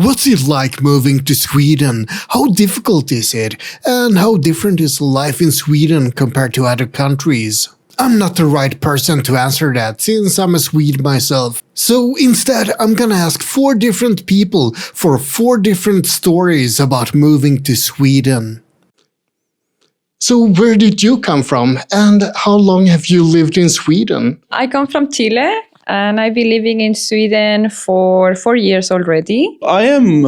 What's it like moving to Sweden? How difficult is it? And how different is life in Sweden compared to other countries? I'm not the right person to answer that, since I'm a Swede myself. So instead, I'm gonna ask 4 different people for 4 different stories about moving to Sweden. So where did you come from, and how long have you lived in Sweden? I come from Chile, and I've been living in Sweden for 4 years already. I am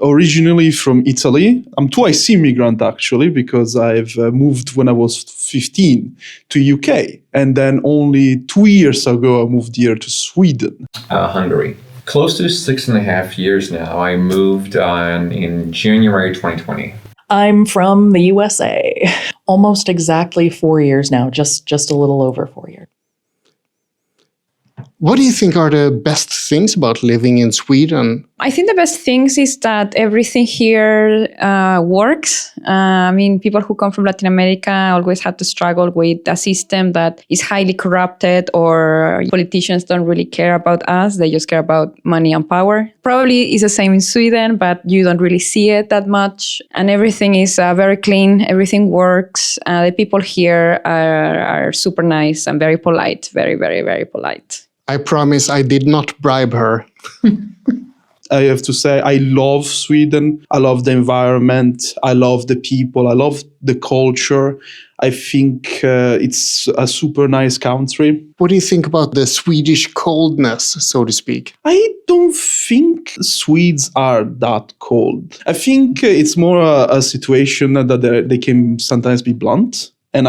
originally from Italy. I'm twice immigrant, actually, because I've moved when I was 15 to UK. And then only 2 years ago, I moved here to Sweden. Hungary. Close to 6.5 years now. I moved on in January 2020. I'm from the USA. Almost exactly 4 years now, just a little over 4 years. What do you think are the best things about living in Sweden? I think the best things is that everything here works. People who come from Latin America always have to struggle with a system that is highly corrupted, or politicians don't really care about us. They just care about money and power. Probably it's the same in Sweden, but you don't really see it that much. And everything is very clean. Everything works. The people here are super nice and very polite. Very, very, very polite. I promise I did not bribe her. I have to say, I love Sweden. I love the environment. I love the people. I love the culture. I think it's a super nice country. What do you think about the Swedish coldness, so to speak? I don't think Swedes are that cold. I think it's more a situation that they can sometimes be blunt. And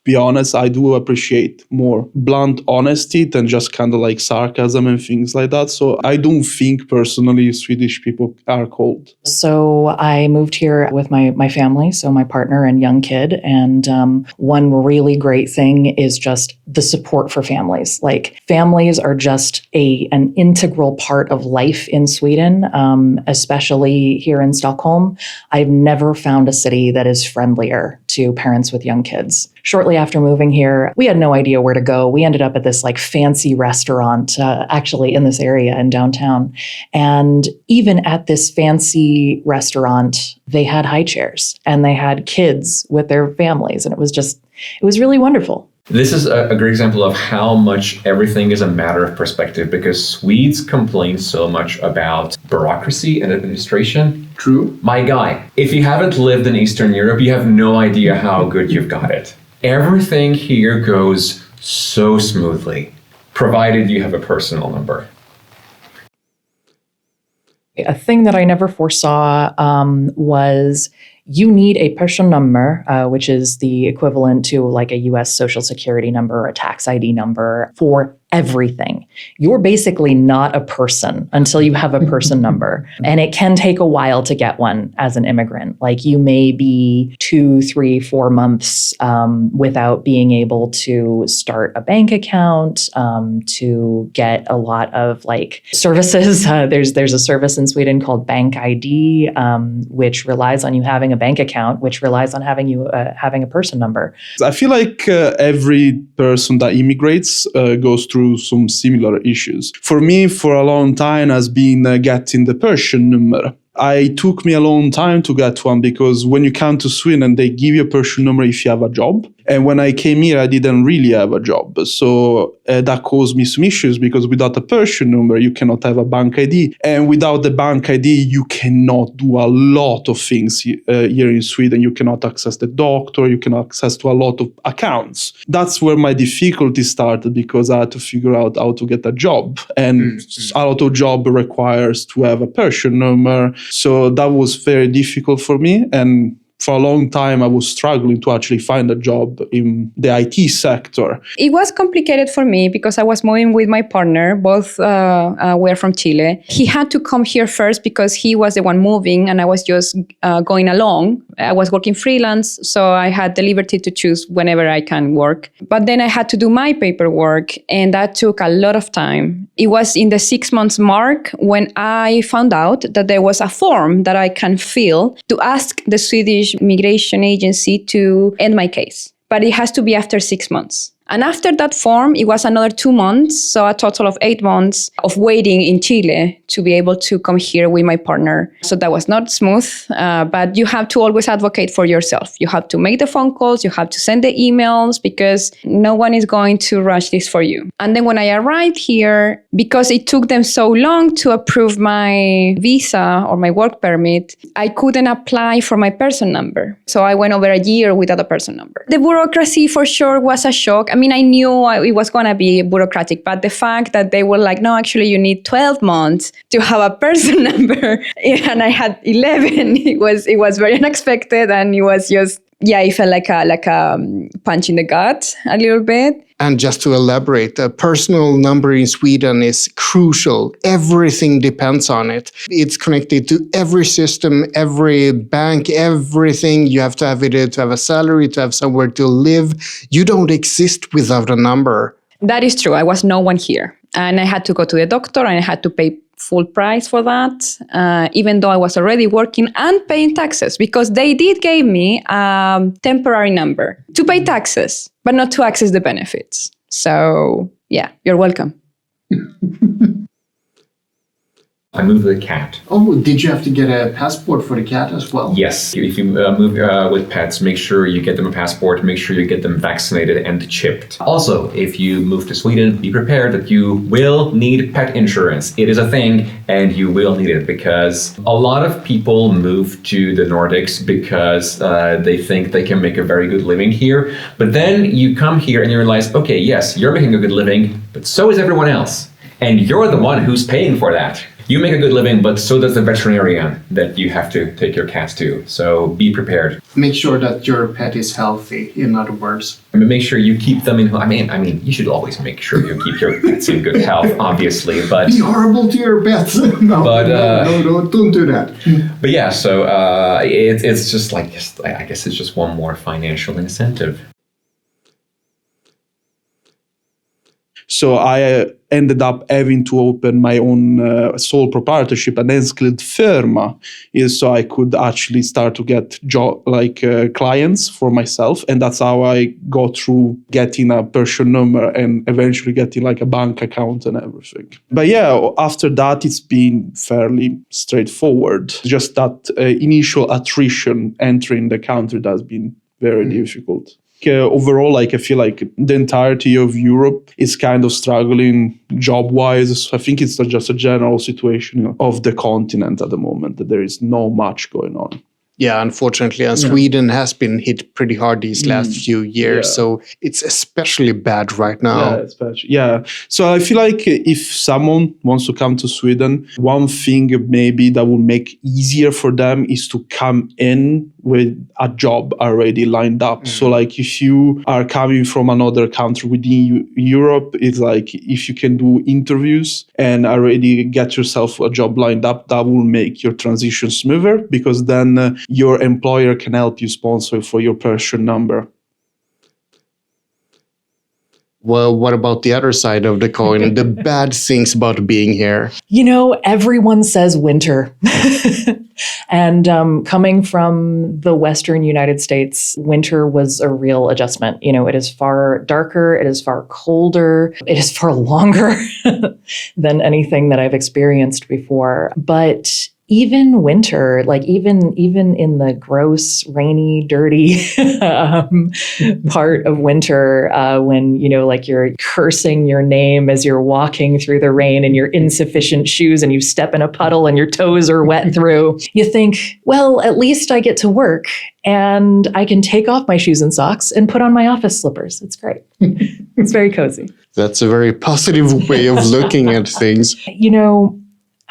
be honest, I do appreciate more blunt honesty than just kind of like sarcasm and things like that. So I don't think personally Swedish people are cold. So I moved here with my family, so my partner and young kid. And one really great thing is just the support for families. Like, families are just an integral part of life in Sweden, especially here in Stockholm. I've never found a city that is friendlier to parents with young kids. Shortly after moving here, we had no idea where to go. We ended up at this fancy restaurant, actually in this area in downtown. And even at this fancy restaurant, they had high chairs and they had kids with their families. And it was really wonderful. This is a great example of how much everything is a matter of perspective, because Swedes complain so much about bureaucracy and administration. True. My guy, if you haven't lived in Eastern Europe, you have no idea how good you've got it. Everything here goes so smoothly, provided you have a personal number. A thing that I never foresaw was you need a person number, which is the equivalent to like a US Social Security number or a tax ID number, for everything. You're basically not a person until you have a person number. And it can take a while to get one as an immigrant. Like, you may be 2, 3, 4 months without being able to start a bank account, to get a lot of services. There's a service in Sweden called Bank ID, which relies on you having a bank account, which relies on having a person number. I feel like every person that immigrates goes through some similar issues. For me, for a long time, has been getting the Persian number. It took me a long time to get one, because when you come to Sweden, they give you a Persian number if you have a job. And when I came here, I didn't really have a job. So that caused me some issues, because without a Persian number, you cannot have a bank ID. And without the bank ID, you cannot do a lot of things here in Sweden. You cannot access the doctor. You cannot access to a lot of accounts. That's where my difficulty started, because I had to figure out how to get a job. And a lot of job requires to have a Persian number. So that was very difficult for me. And for a long time, I was struggling to actually find a job in the IT sector. It was complicated for me because I was moving with my partner. Both were from Chile. He had to come here first because he was the one moving, and I was just going along. I was working freelance, so I had the liberty to choose whenever I can work. But then I had to do my paperwork, and that took a lot of time. It was in the 6 months mark when I found out that there was a form that I can fill to ask the Swedish Immigration Agency to end my case. But it has to be after 6 months. And after that form, it was another 2 months. So a total of 8 months of waiting in Chile to be able to come here with my partner. So that was not smooth, but you have to always advocate for yourself. You have to make the phone calls, you have to send the emails, because no one is going to rush this for you. And then when I arrived here, because it took them so long to approve my visa or my work permit, I couldn't apply for my person number. So I went over a year without a person number. The bureaucracy for sure was a shock. I mean, I knew it was going to be bureaucratic, but the fact that they were like, no, actually you need 12 months to have a person number, and I had 11, it was very unexpected, and it was just, it felt like a punch in the gut a little bit. And just to elaborate, a personal number in Sweden is crucial. Everything depends on it. It's connected to every system, every bank, everything. You have to have it to have a salary, to have somewhere to live. You don't exist without a number. That is true. I was no one here. And I had to go to the doctor, and I had to pay full price for that, even though I was already working and paying taxes, because they did give me a temporary number to pay taxes, but not to access the benefits. So yeah, you're welcome. I moved with a cat. Oh, did you have to get a passport for the cat as well? Yes. If you move with pets, make sure you get them a passport, make sure you get them vaccinated and chipped. Also, if you move to Sweden, be prepared that you will need pet insurance. It is a thing, and you will need it, because a lot of people move to the Nordics because they think they can make a very good living here. But then you come here and you realize, okay, yes, you're making a good living, but so is everyone else. And you're the one who's paying for that. You make a good living, but so does the veterinarian that you have to take your cats to. So be prepared. Make sure that your pet is healthy, in other words. I mean, make sure you keep them in. I mean, you should always make sure you keep your pets in good health, obviously. But be horrible to your pets. No, don't do that. But yeah, so it's just like, I guess it's just one more financial incentive. So I ended up having to open my own sole proprietorship, an enskild firma, is so I could actually start to get clients for myself, and that's how I got through getting a Persian number and eventually getting like a bank account and everything. But yeah, after that it's been fairly straightforward. Just that initial attrition entering the country that's been very difficult. Overall, I feel like the entirety of Europe is kind of struggling job-wise. I think it's just a general situation of the continent at the moment, that there is not much going on. Yeah, unfortunately. And Sweden has been hit pretty hard these last few years. So it's especially bad right now. Yeah. So I feel like if someone wants to come to Sweden, one thing maybe that will make easier for them is to come in with a job already lined up. So like if you are coming from another country within Europe, it's like if you can do interviews and already get yourself a job lined up, that will make your transition smoother, because then your employer can help you sponsor for your Persian number. Well, what about the other side of the coin? The bad things about being here? You know, everyone says winter. And coming from the Western United States, winter was a real adjustment. You know, it is far darker, it is far colder, it is far longer than anything that I've experienced before. But even winter, like even in the gross, rainy, dirty part of winter, when, you know, like you're cursing your name as you're walking through the rain in your insufficient shoes and you step in a puddle and your toes are wet through, you think, well, at least I get to work and I can take off my shoes and socks and put on my office slippers. It's great. It's very cozy. That's a very positive way of looking at things. You know,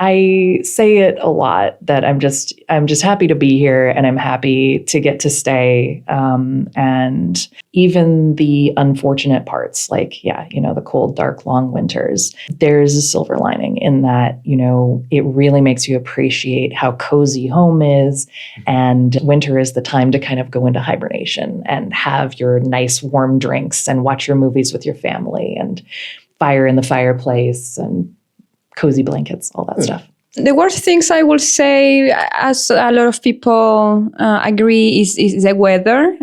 I say it a lot that I'm just happy to be here, and I'm happy to get to stay. And even the unfortunate parts, like, the cold, dark, long winters, there's a silver lining in that, you know, it really makes you appreciate how cozy home is. And winter is the time to kind of go into hibernation and have your nice warm drinks and watch your movies with your family and fire in the fireplace and cozy blankets, all that stuff. The worst things I will say, as a lot of people agree, is the weather,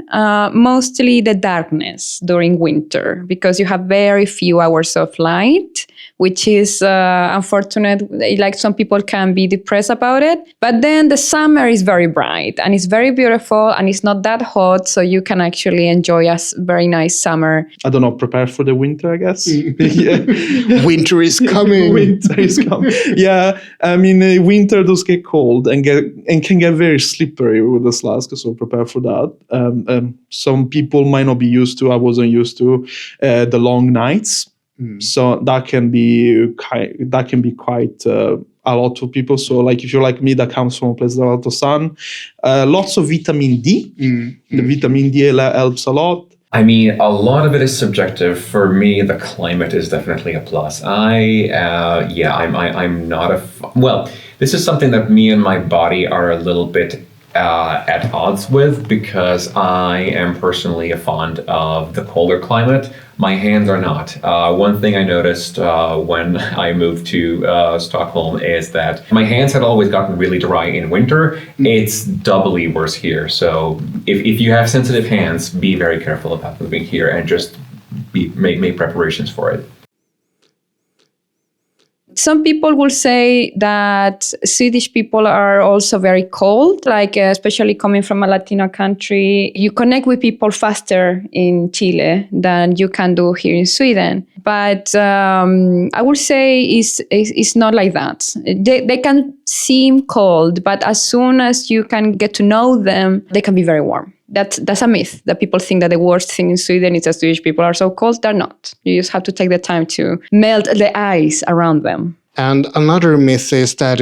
mostly the darkness during winter, because you have very few hours of light, which is unfortunate. Like, some people can be depressed about it. But then the summer is very bright and it's very beautiful and it's not that hot, so you can actually enjoy a very nice summer. I don't know, prepare for the winter, I guess. Yeah. Winter is coming. Winter is coming. Yeah, I mean, winter does get cold and can get very slippery with the slush, so prepare for that. Some people might not be used to. I wasn't used to the long nights, so that can be quite a lot of people. So, like, if you're like me, that comes from a place with a lot of sun, lots of vitamin D. The vitamin D helps a lot. I mean, a lot of it is subjective. For me, the climate is definitely a plus. I'm not well, this is something that me and my body are a little bit at odds with, because I am personally fond of the colder climate. My hands are not. One thing I noticed when I moved to Stockholm is that my hands had always gotten really dry in winter. It's doubly worse here. So if you have sensitive hands, be very careful about moving here and just make preparations for it. Some people will say that Swedish people are also very cold, like especially coming from a Latino country. You connect with people faster in Chile than you can do here in Sweden. But I would say it's not like that. They can seem cold, but as soon as you can get to know them, they can be very warm. That's a myth, that people think that the worst thing in Sweden is that Swedish people are so cold. They're not. You just have to take the time to melt the ice around them. And another myth is that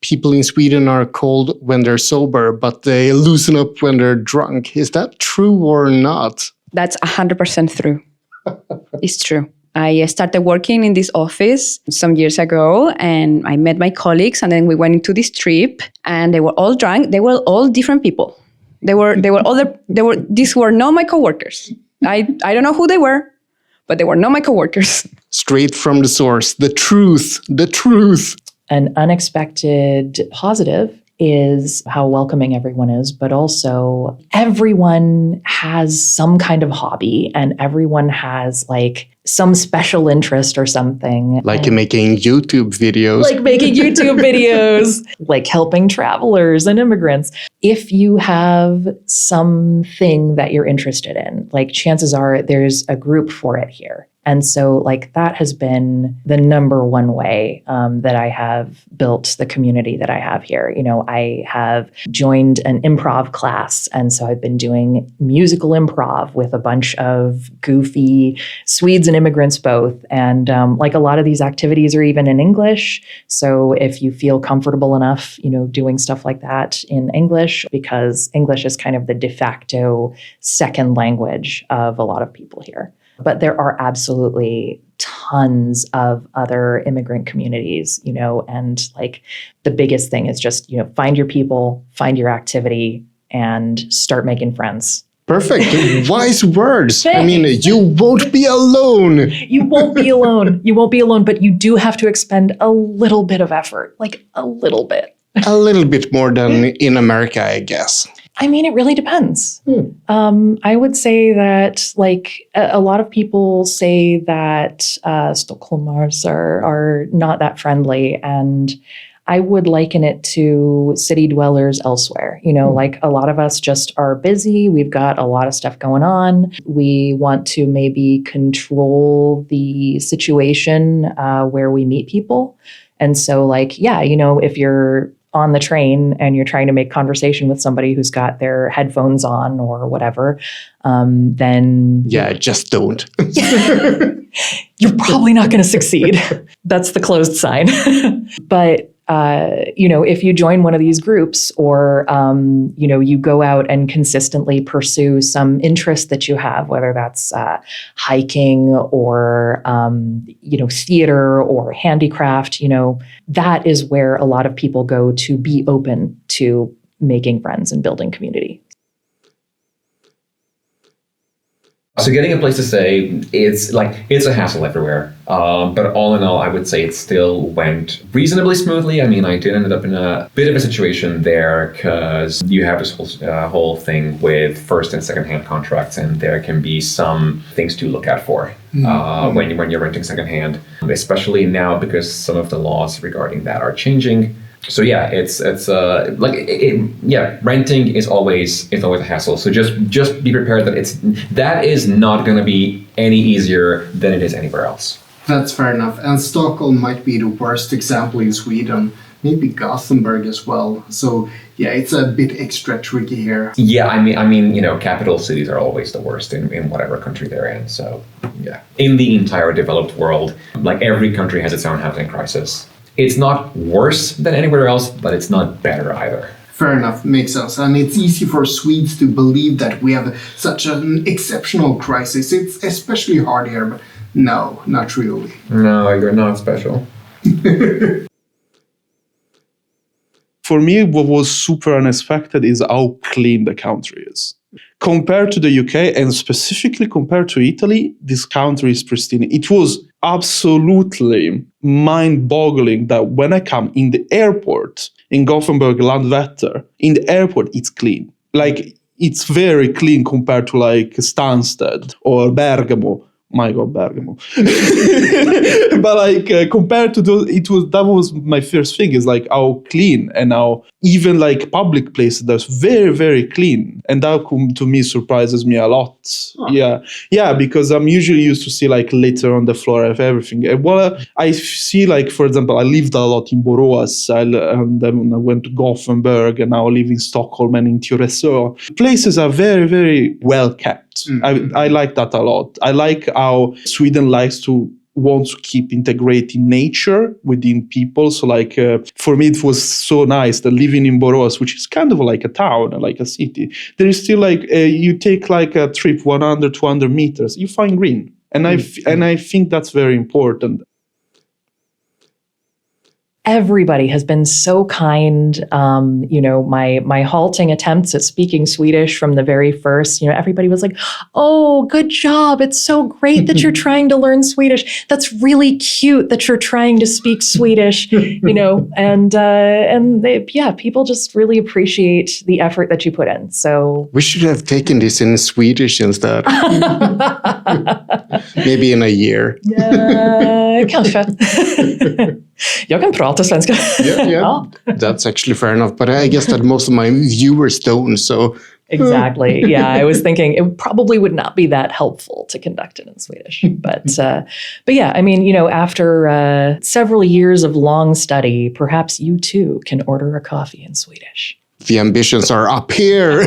people in Sweden are cold when they're sober, but they loosen up when they're drunk. Is that true or not? That's 100% true. It's true. I started working in this office some years ago, and I met my colleagues, and then we went into this trip, and they were all drunk. They were all different people. These were not my coworkers. I don't know who they were, but they were not my coworkers. Straight from the source, the truth. An unexpected positive is how welcoming everyone is, but also everyone has some kind of hobby and everyone has like some special interest or something. Like making YouTube videos. Like helping travelers and immigrants. If you have something that you're interested in, like chances are there's a group for it here. And so like that has been the number one way that I have built the community that I have here. You know, I have joined an improv class. And so I've been doing musical improv with a bunch of goofy Swedes and immigrants both. And like a lot of these activities are even in English. So if you feel comfortable enough, you know, doing stuff like that in English, because English is kind of the de facto second language of a lot of people here. But there are absolutely tons of other immigrant communities, you know, and like the biggest thing is just, you know, find your people, find your activity, and start making friends. Perfect. Wise words. I mean, you won't be alone. You won't be alone. You won't be alone, but you do have to expend a little bit of effort, like a little bit. A little bit more than in America, I guess. I mean, it really depends. I would say that, like, a lot of people say that Stockholmers are not that friendly, and I would liken it to city dwellers elsewhere. You know, like a lot of us just are busy. We've got a lot of stuff going on. We want to maybe control the situation where we meet people. And so, like, yeah, you know, if you're on the train and you're trying to make conversation with somebody who's got their headphones on or whatever, then... Yeah, just don't. You're probably not going to succeed. That's the closed sign. But, you know, if you join one of these groups or, you know, you go out and consistently pursue some interest that you have, whether that's hiking or, you know, theater or handicraft, you know, that is where a lot of people go to be open to making friends and building community. So getting a place to stay, it's a hassle everywhere. But all in all, I would say it still went reasonably smoothly. I mean, I did end up in a bit of a situation there because you have this whole thing with first and second-hand contracts, and there can be some things to look out for when you're renting secondhand, especially now because some of the laws regarding that are changing. So yeah, it's renting is always a hassle. So just be prepared that is not going to be any easier than it is anywhere else. That's fair enough. And Stockholm might be the worst example in Sweden. Maybe Gothenburg as well. So yeah, it's a bit extra tricky here. Yeah, I mean, capital cities are always the worst in whatever country they're in. So yeah, in the entire developed world, like every country has its own housing crisis. It's not worse than anywhere else, but it's not better either. Fair enough, makes sense. And it's easy for Swedes to believe that we have such an exceptional crisis. It's especially hard here, but no, not really. No, you're not special. For me, what was super unexpected is how clean the country is. Compared to the UK, and specifically compared to Italy, this country is pristine. It was absolutely mind-boggling that when I come in the airport in Gothenburg, Landvetter, in the airport, it's clean. Like, it's very clean compared to like Stansted or Bergamo. My God, Bergamo. But like compared to those, that was my first thing, is like how clean, and how even like public places that's very, very clean. And that to me surprises me a lot. Oh. Yeah, because I'm usually used to see like litter on the floor of everything. And I see, like, for example, I lived a lot in Borås, and then I went to Gothenburg, and now I live in Stockholm and in Tyresö. Places are very, very well kept. Mm-hmm. I like that a lot. I like how Sweden wants to keep integrating nature within people. So like for me, it was so nice that living in Borås, which is kind of like a town, like a city, there is still like you take like a trip 100, 200 meters, you find green. And I think that's very important. Everybody has been so kind. My halting attempts at speaking Swedish from the very first, everybody was like, "Oh, good job. It's so great that you're trying to learn Swedish. That's really cute that you're trying to speak Swedish," and people just really appreciate the effort that you put in. So we should have taken this in Swedish instead. Maybe in a year. Yeah, kanske. Jag kan prata svenska. Yeah. That's actually fair enough. But I guess that most of my viewers don't, so... Exactly. Yeah, I was thinking it probably would not be that helpful to conduct it in Swedish. But yeah, I mean, after several years of long study, perhaps you too can order a coffee in Swedish. The ambitions are up here.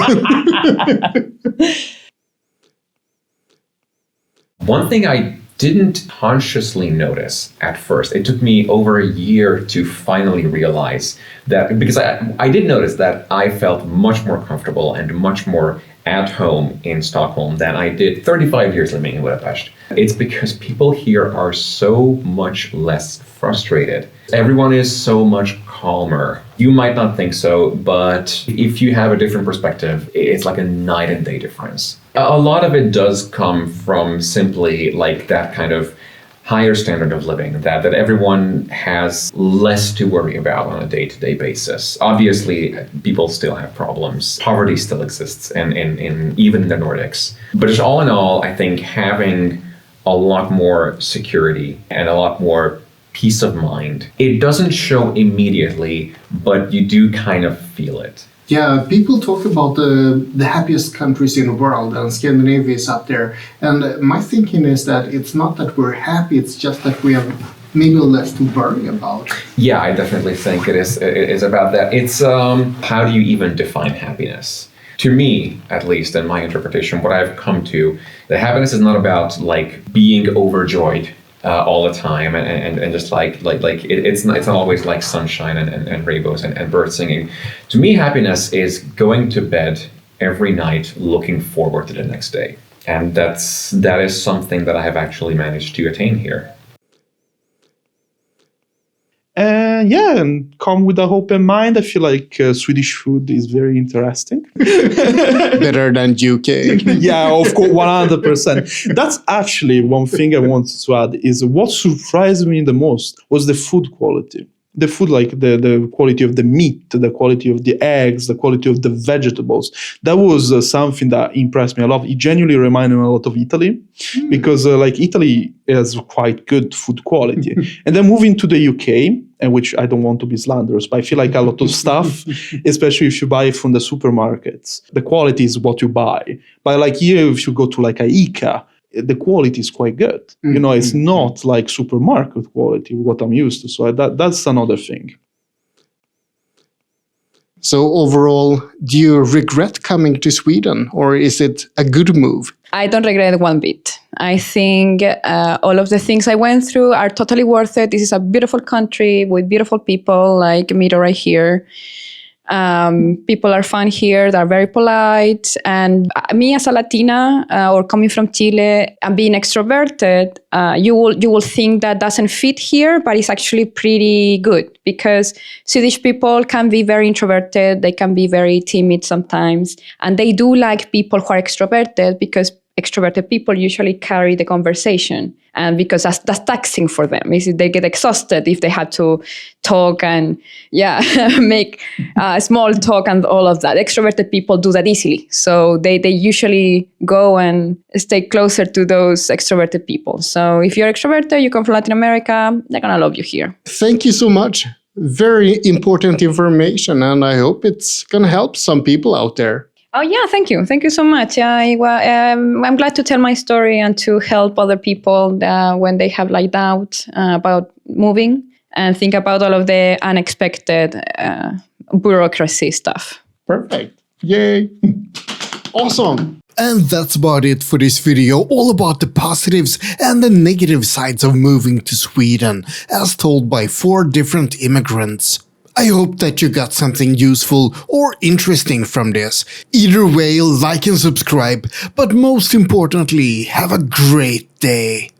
One thing I didn't consciously notice at first, it took me over a year to finally realize that, because I did notice that I felt much more comfortable and much more at home in Stockholm than I did 35 years living in Budapest. It's because people here are so much less frustrated. Everyone is so much calmer. You might not think so, but if you have a different perspective, it's like a night and day difference. A lot of it does come from simply like that kind of higher standard of living, that everyone has less to worry about on a day-to-day basis. Obviously, people still have problems. Poverty still exists, and in even the Nordics. But just all in all, I think having a lot more security and a lot more peace of mind, it doesn't show immediately, but you do kind of feel it. Yeah, people talk about the happiest countries in the world, and Scandinavia is up there. And my thinking is that it's not that we're happy, it's just that we have maybe less to worry about. Yeah, I definitely think it is about that. It's how do you even define happiness? To me, at least, in my interpretation, what I've come to, that happiness is not about like being overjoyed all the time and just like it's not always like sunshine and rainbows and birds singing. To me, happiness is going to bed every night looking forward to the next day, and that is something that I have actually managed to attain here. and come with an open mind. I feel like Swedish food is very interesting. Better than UK. Yeah, of course, 100%. That's actually one thing I wanted to add is what surprised me the most was the food quality. The food, like the quality of the meat, the quality of the eggs, the quality of the vegetables. That was something that impressed me a lot. It genuinely reminded me a lot of Italy because like Italy has quite good food quality. And then moving to the UK, and which I don't want to be slanderous, but I feel like a lot of stuff, especially if you buy it from the supermarkets, the quality is what you buy. But like here, if you go to like IKEA, the quality is quite good. You know, it's not like supermarket quality, what I'm used to. So that's another thing. So overall, do you regret coming to Sweden, or is it a good move? I don't regret it one bit. I think all of the things I went through are totally worth it. This is a beautiful country with beautiful people like Miro right here. People are fun here. They're very polite. And me as a Latina or coming from Chile and being extroverted, you will think that doesn't fit here, but it's actually pretty good because Swedish people can be very introverted. They can be very timid sometimes. And they do like people who are extroverted because extroverted people usually carry the conversation, and because that's taxing for them. They get exhausted if they have to talk and make small talk and all of that. Extroverted people do that easily, so they usually go and stay closer to those extroverted people. So if you're extroverted, you come from Latin America, they're gonna love you here. Thank you so much. Very important information, and I hope it's gonna help some people out there. Oh, yeah, thank you. Thank you so much. I'm glad to tell my story and to help other people when they have like doubt about moving and think about all of the unexpected bureaucracy stuff. Perfect. Yay. Awesome. And that's about it for this video, all about the positives and the negative sides of moving to Sweden, as told by 4 different immigrants. I hope that you got something useful or interesting from this. Either way, like and subscribe, but most importantly, have a great day.